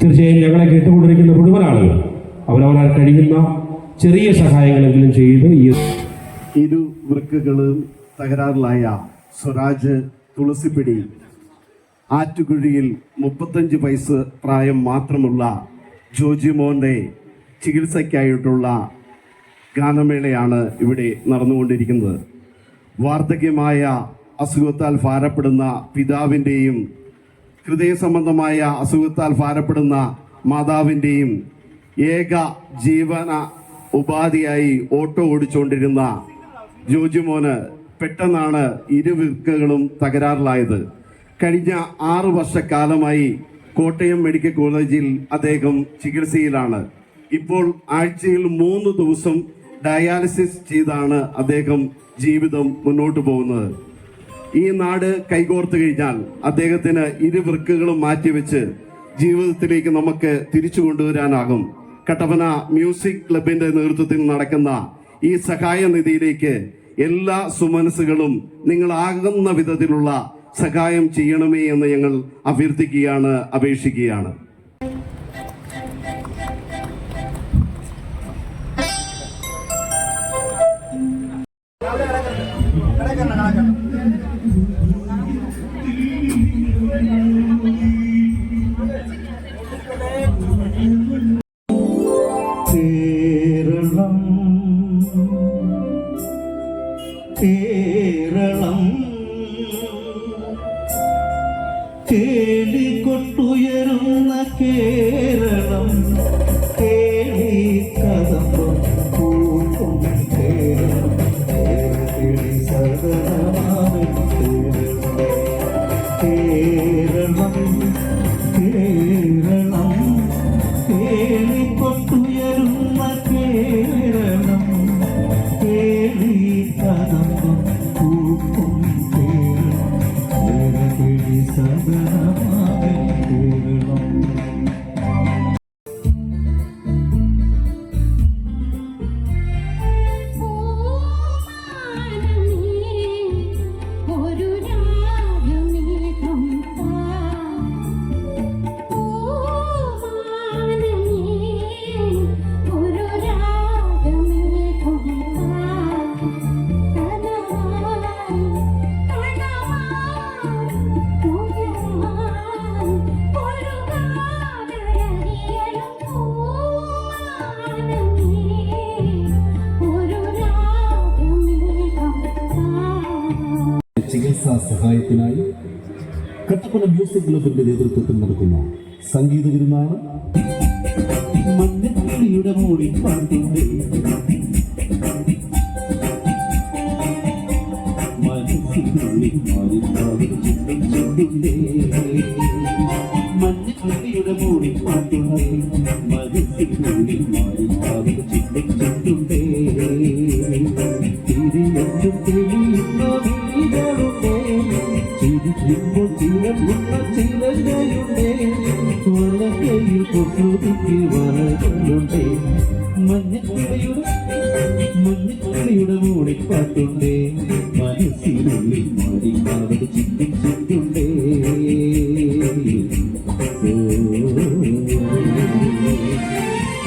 തീർച്ചയായും ഞങ്ങളെ കേട്ടുകൊണ്ടിരിക്കുന്ന മുഴുവൻ ആളുകൾ അവരവരാൽ കഴിയുന്ന ചെറിയ സഹായങ്ങളെങ്കിലും ചെയ്ത് ഇരുവൃക്കകളും തകരാറിലായ സ്വരാജ് തുളസിപ്പിടി ആറ്റുകുഴിയിൽ 35 വയസ്സ് പ്രായം മാത്രമുള്ള ജോജിമോന്റെ ചികിത്സയ്ക്കായിട്ടുള്ള ഗാനമേളയാണ് ഇവിടെ നടന്നുകൊണ്ടിരിക്കുന്നത്. വാർദ്ധക്യമായ അസുഖത്താൽ ഭാരപ്പെടുന്ന പിതാവിൻ്റെയും ഹൃദയ സംബന്ധമായ അസുഖത്താൽ ഭാരപ്പെടുന്ന മാതാവിൻ്റെയും ഏക ജീവന ഉപാധിയായി ഓട്ടോ ഓടിച്ചുകൊണ്ടിരുന്ന ജോജിമോന് പെട്ടെന്നാണ് ഇരുവൃക്കകളും തകരാറിലായത്. കഴിഞ്ഞ 6 വർഷക്കാലമായി കോട്ടയം മെഡിക്കൽ കോളേജിൽ അദ്ദേഹം ചികിത്സയിലാണ്. ഇപ്പോൾ ആഴ്ചയിൽ 3 ദിവസം ഡയാലിസിസ് ചെയ്താണ് അദ്ദേഹം ജീവിതം മുന്നോട്ട് പോകുന്നത്. ഈ നാട് കൈകോർത്ത് കഴിഞ്ഞാൽ അദ്ദേഹത്തിന് ഇരുവൃക്കകളും മാറ്റിവെച്ച് ജീവിതത്തിലേക്ക് നമുക്ക് തിരിച്ചു കൊണ്ടുവരാനാകും. കട്ടപ്പന മ്യൂസിക് ക്ലബിന്റെ നേതൃത്വത്തിൽ നടക്കുന്ന ഈ സഹായ നിധിയിലേക്ക് എല്ലാ സുമനസ്സുകളും നിങ്ങളാകുന്ന വിധത്തിലുള്ള സഹായം ചെയ്യണമേ എന്ന് ഞങ്ങൾ അഭ്യർത്ഥിക്കുകയാണ്, അപേക്ഷിക്കുകയാണ്. കേരളം കേളികൊട്ടുയരുന്ന കേരളം കേളി കദംബം പൂക്കും കേരളം കേളി സദനമാവൻ കേരളം കേരളം കേളികൊട്ടുയരുന്ന കേരളം കേളി കദംബം പൂക്കും കേരളം കേളി സദനമാവൻ കേരളം. ചികിത്സാ സഹായത്തിനായി കട്ടപ്പന മ്യൂസിക് ക്ലബിന്റെ നേതൃത്വത്തിൽ നടക്കുന്ന സംഗീത വിരുന്നാണ്. മഞ്ഞക്കിളിയുടെ മൂടി പാട്ടിന്റെ മനസ്സിനുള്ളിൽ ചിന്തിച്ചിട്ടില്ലേ, മഞ്ഞക്കിളിയുടെ മൂടി പാട്ടിന്റെ മനസ്സിനുള്ളിൽ ചിന്തിച്ചിട്ടുണ്ടേ. തിരിഞ്ഞും തെളിയുന്ന ചിരിക്കുമ്പോൾ ചിലമുള്ള ചിലയുണ്ടേ, കൊലക്കയിൽ കൊട്ടുതിക്ക് വളകളുണ്ടേ. മഞ്ഞക്കിളിയുടെ മൂടിപ്പാട്ടുണ്ടേ, മനസ്സിനുള്ളിൽ മാറി ചിന്തിച്ചു